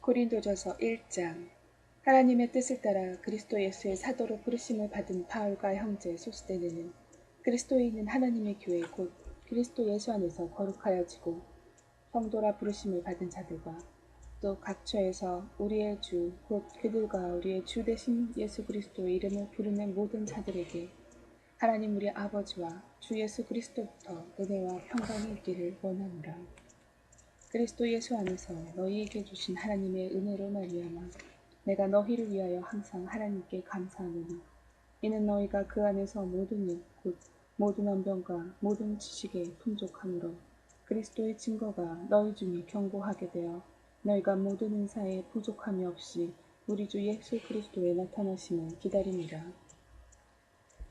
고린도전서 1장. 하나님의 뜻을 따라 그리스도 예수의 사도로 부르심을 받은 바울과 형제 소스데네는 그리스도에 있는 하나님의 교회 곧 그리스도 예수 안에서 거룩하여지고 성도라 부르심을 받은 자들과 또 각처에서 우리의 주 곧 그들과 우리의 주 되신 예수 그리스도의 이름을 부르는 모든 자들에게 하나님 우리 아버지와 주 예수 그리스도부터 은혜와 평강이 있기를 원하노라. 그리스도 예수 안에서 너희에게 주신 하나님의 은혜로 말미암아 내가 너희를 위하여 항상 하나님께 감사하노니 이는 너희가 그 안에서 모든 일 곧 모든 언변과 모든 지식에 풍족함으로 그리스도의 증거가 너희 중에 견고하게 되어 너희가 모든 은사에 부족함이 없이 우리 주 예수 그리스도의 나타나심을 기다리니라.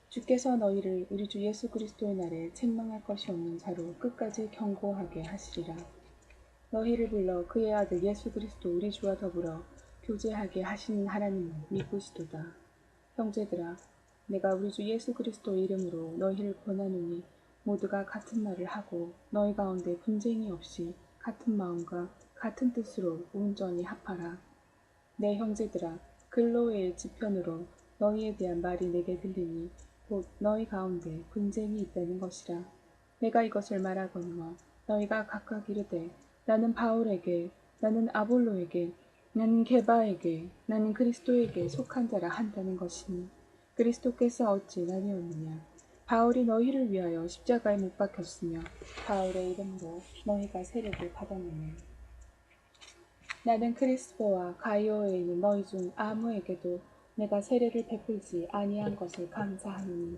주께서 너희를 우리 주 예수 그리스도의 날에 책망할 것이 없는 자로 끝까지 견고하게 하시리라. 너희를 불러 그의 아들 예수 그리스도 우리 주와 더불어 교제하게 하시는 하나님을 믿으시도다. 형제들아, 내가 우리 주 예수 그리스도 이름으로 너희를 권하노니 모두가 같은 말을 하고 너희 가운데 분쟁이 없이 같은 마음과 같은 뜻으로 온전히 합하라. 내 형제들아, 글로의 지편으로 너희에 대한 말이 내게 들리니 곧 너희 가운데 분쟁이 있다는 것이라. 내가 이것을 말하거니와 너희가 각각 이르되 나는 바울에게, 나는 아볼로에게, 나는 게바에게, 나는 그리스도에게 속한 자라 한다는 것이니 그리스도께서 어찌 나뉘었느냐. 바울이 너희를 위하여 십자가에 못 박혔으며 바울의 이름으로 너희가 세례를 받았느냐. 나는 크리스포와 가이오에 있는 너희 중 아무에게도 내가 세례를 베풀지 아니한 것을 감사하노니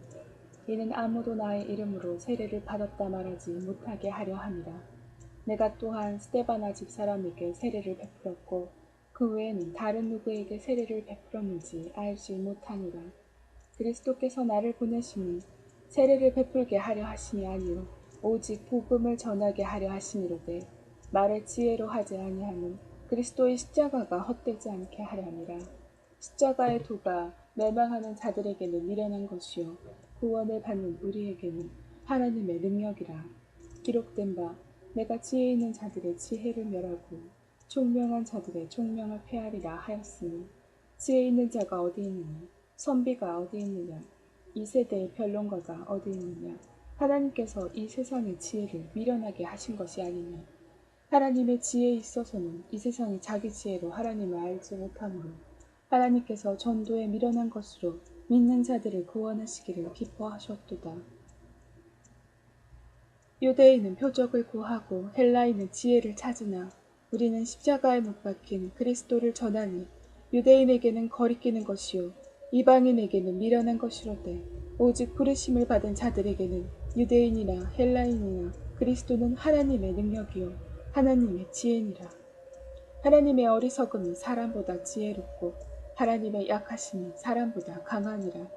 이는 아무도 나의 이름으로 세례를 받았다 말하지 못하게 하려 함이라. 내가 또한 스데바나 집사람에게 세례를 베풀었고 그 외에는 다른 누구에게 세례를 베풀었는지 알지 못하노라. 그리스도께서 나를 보내심은 세례를 베풀게 하려 하심이 아니요 오직 복음을 전하게 하려 하심이로되 말을 지혜로 하지 아니하는 그리스도의 십자가가 헛되지 않게 하려 함이라. 십자가의 도가 멸망하는 자들에게는 미련한 것이요 구원을 받는 우리에게는 하나님의 능력이라. 기록된 바 내가 지혜 있는 자들의 지혜를 멸하고 총명한 자들의 총명을 폐하리라 하였으니 지혜 있는 자가 어디 있느냐, 선비가 어디 있느냐, 이 세대의 변론가가 어디 있느냐. 하나님께서 이 세상의 지혜를 미련하게 하신 것이 아니냐. 하나님의 지혜에 있어서는 이 세상이 자기 지혜로 하나님을 알지 못하므로 하나님께서 전도에 미련한 것으로 믿는 자들을 구원하시기를 기뻐하셨도다. 유대인은 표적을 구하고 헬라인은 지혜를 찾으나 우리는 십자가에 못 박힌 그리스도를 전하니 유대인에게는 거리끼는 것이요 이방인에게는 미련한 것이로되 오직 부르심을 받은 자들에게는 유대인이나 헬라인이나 그리스도는 하나님의 능력이요 하나님의 지혜니라. 하나님의 어리석음이 사람보다 지혜롭고 하나님의 약하심이 사람보다 강하니라.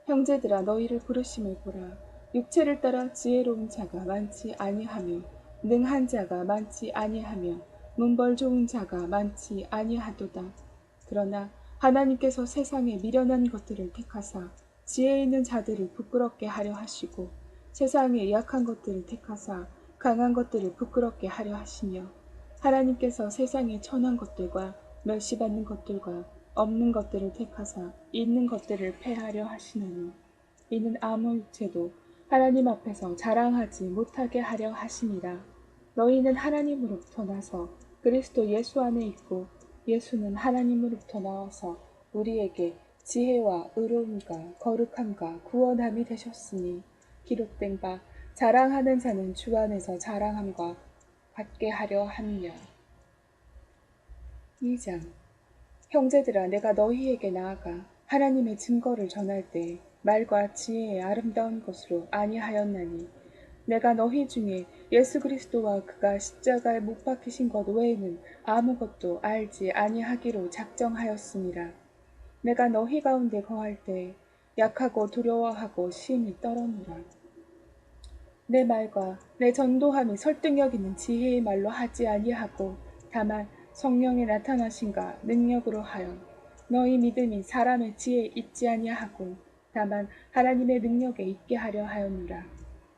형제들아, 너희를 부르심을 보라. 육체를 따라 지혜로운 자가 많지 아니하며 능한 자가 많지 아니하며 문벌 좋은 자가 많지 아니하도다. 그러나 하나님께서 세상에 미련한 것들을 택하사 지혜 있는 자들을 부끄럽게 하려 하시고 세상에 약한 것들을 택하사 강한 것들을 부끄럽게 하려 하시며 하나님께서 세상에 천한 것들과 멸시받는 것들과 없는 것들을 택하사 있는 것들을 폐하려 하시나니 이는 아무 육체도 하나님 앞에서 자랑하지 못하게 하려 하심이라. 너희는 하나님으로부터 나서 그리스도 예수 안에 있고 예수는 하나님으로부터 나와서 우리에게 지혜와 의로움과 거룩함과 구원함이 되셨으니 기록된 바 자랑하는 자는 주 안에서 자랑함과 받게 하려 함이냐. 2장. 형제들아, 내가 너희에게 나아가 하나님의 증거를 전할 때 말과 지혜의 아름다운 것으로 아니하였나니 내가 너희 중에 예수 그리스도와 그가 십자가에 못 박히신 것 외에는 아무것도 알지 아니하기로 작정하였음이라. 내가 너희 가운데 거할 때 약하고 두려워하고 심히 떨었노라. 내 말과 내 전도함이 설득력 있는 지혜의 말로 하지 아니하고 다만 성령의 나타나심과 능력으로 하여 너희 믿음이 사람의 지혜에 있지 아니하고 다만 하나님의 능력에 있게 하려 하였노라.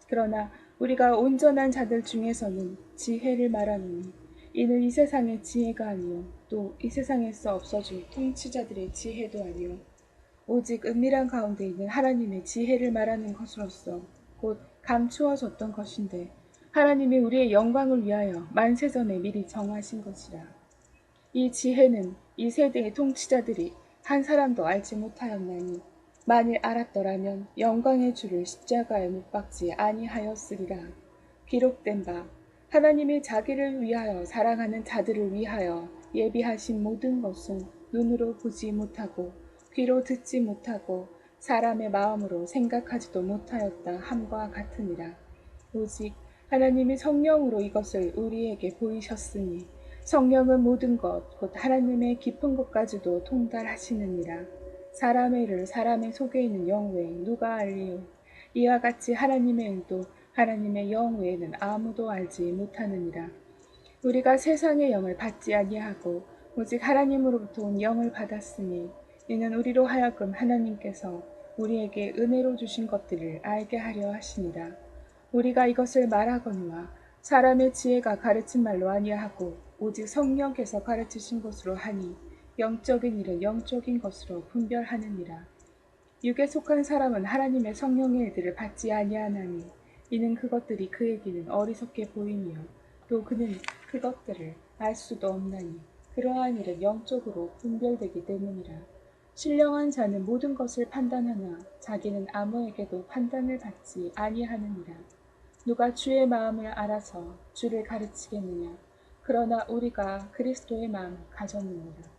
그러나 우리가 온전한 자들 중에서는 지혜를 말하노니 이는 이 세상의 지혜가 아니요 또 이 세상에서 없어질 통치자들의 지혜도 아니요 오직 은밀한 가운데 있는 하나님의 지혜를 말하는 것으로서 곧 감추어졌던 것인데 하나님이 우리의 영광을 위하여 만세전에 미리 정하신 것이라. 이 지혜는 이 세대의 통치자들이 한 사람도 알지 못하였나니 만일 알았더라면 영광의 주를 십자가에 못 박지 아니하였으리라. 기록된 바 하나님이 자기를 위하여 사랑하는 자들을 위하여 예비하신 모든 것은 눈으로 보지 못하고 귀로 듣지 못하고 사람의 마음으로 생각하지도 못하였다 함과 같으니라. 오직 하나님이 성령으로 이것을 우리에게 보이셨으니 성령은 모든 것 곧 하나님의 깊은 것까지도 통달하시느니라. 사람의 일을 사람의 속에 있는 영 외에 누가 알리요? 이와 같이 하나님의 일도 하나님의 영 외에는 아무도 알지 못하느니라. 우리가 세상의 영을 받지 아니하고 오직 하나님으로부터 온 영을 받았으니 이는 우리로 하여금 하나님께서 우리에게 은혜로 주신 것들을 알게 하려 하시니라. 우리가 이것을 말하거니와 사람의 지혜가 가르친 말로 아니하고 오직 성령께서 가르치신 것으로 하니 영적인 일은 영적인 것으로 분별하느니라. 육에 속한 사람은 하나님의 성령의 일들을 받지 아니하나니 이는 그것들이 그에게는 어리석게 보이며 또 그는 그것들을 알 수도 없나니 그러한 일은 영적으로 분별되기 때문이라. 신령한 자는 모든 것을 판단하나 자기는 아무에게도 판단을 받지 아니하느니라. 누가 주의 마음을 알아서 주를 가르치겠느냐? 그러나 우리가 그리스도의 마음을 가졌느니라.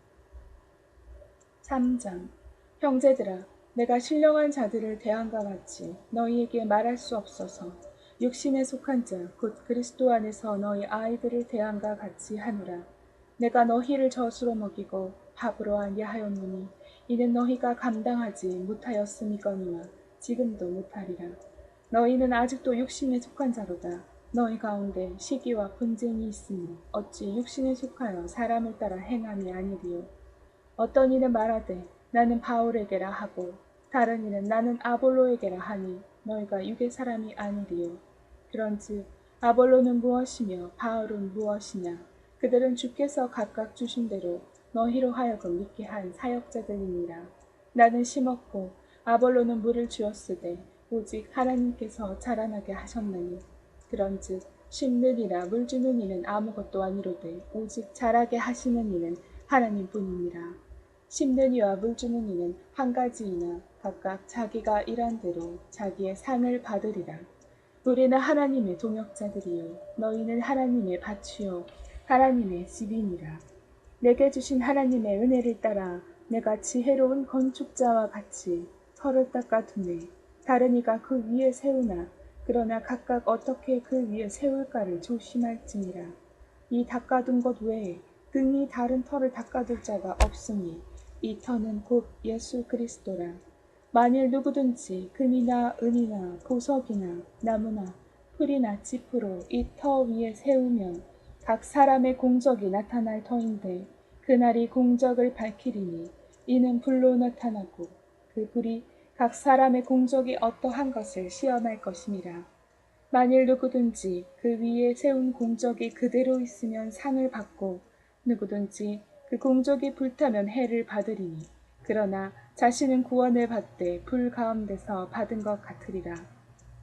3장 형제들아 내가 신령한 자들을 대함과 같이 너희에게 말할 수 없어서 육신에 속한 자 곧 그리스도 안에서 너희 아이들을 대함과 같이 하노라. 내가 너희를 젖으로 먹이고 밥으로 아니하였노니 이는 너희가 감당하지 못하였음이거니와 지금도 못하리라. 너희는 아직도 육신에 속한 자로다. 너희 가운데 시기와 분쟁이 있으니 어찌 육신에 속하여 사람을 따라 행함이 아니리요. 어떤 이는 말하되 나는 바울에게라 하고 다른 이는 나는 아볼로에게라 하니 너희가 육의 사람이 아니리요. 그런즉 아볼로는 무엇이며 바울은 무엇이냐? 그들은 주께서 각각 주신 대로 너희로 하여금 믿게 한 사역자들이니라. 나는 심었고 아볼로는 물을 주었으되 오직 하나님께서 자라나게 하셨나니 그런즉 심는 이나 물 주는 이는 아무것도 아니로되 오직 자라게 하시는 이는 하나님뿐이니라. 심는 이와 물 주는 이는 한 가지이나 각각 자기가 일한 대로 자기의 상을 받으리라. 우리는 하나님의 동역자들이요 너희는 하나님의 밭이요 하나님의 집이니라. 내게 주신 하나님의 은혜를 따라 내가 지혜로운 건축자와 같이 터를 닦아두매 다른 이가 그 위에 세우나 그러나 각각 어떻게 그 위에 세울까를 조심할지니라. 이 닦아둔 것 외에 등이 다른 터를 닦아둘 자가 없으니 이 터는 곧 예수 그리스도라. 만일 누구든지 금이나 은이나 보석이나 나무나 풀이나 짚으로 이 터 위에 세우면 각 사람의 공적이 나타날 터인데 그날이 공적을 밝히리니 이는 불로 나타나고 그 불이 각 사람의 공적이 어떠한 것을 시험할 것임이라. 만일 누구든지 그 위에 세운 공적이 그대로 있으면 상을 받고 누구든지 그 공적이 불타면 해를 받으리니 그러나 자신은 구원을 받되 불 가운데서 받은 것 같으리라.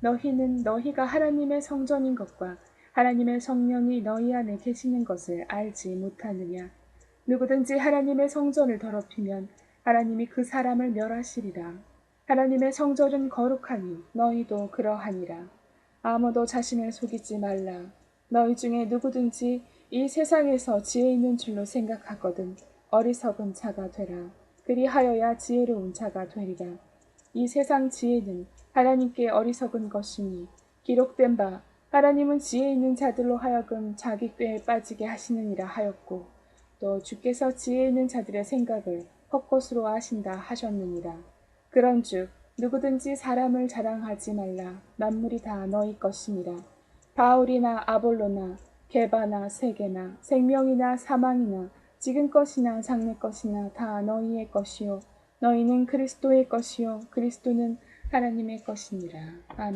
너희는 너희가 하나님의 성전인 것과 하나님의 성령이 너희 안에 계시는 것을 알지 못하느냐? 누구든지 하나님의 성전을 더럽히면 하나님이 그 사람을 멸하시리라. 하나님의 성전은 거룩하니 너희도 그러하니라. 아무도 자신을 속이지 말라. 너희 중에 누구든지 이 세상에서 지혜 있는 줄로 생각하거든 어리석은 자가 되라. 그리하여야 지혜로운 자가 되리라. 이 세상 지혜는 하나님께 어리석은 것이니 기록된 바 하나님은 지혜 있는 자들로 하여금 자기 꾀에 빠지게 하시느니라 하였고 또 주께서 지혜 있는 자들의 생각을 헛것으로 아신다 하셨느니라. 그런즉 누구든지 사람을 자랑하지 말라. 만물이 다 너희 것이니라. 바울이나 아볼로나 게바나 세게나 생명이나 사망이나 지금 것이나 장래 것이나 다 너희의 것이요 너희는 그리스도의 것이요 그리스도는 하나님의 것이니라. 아멘.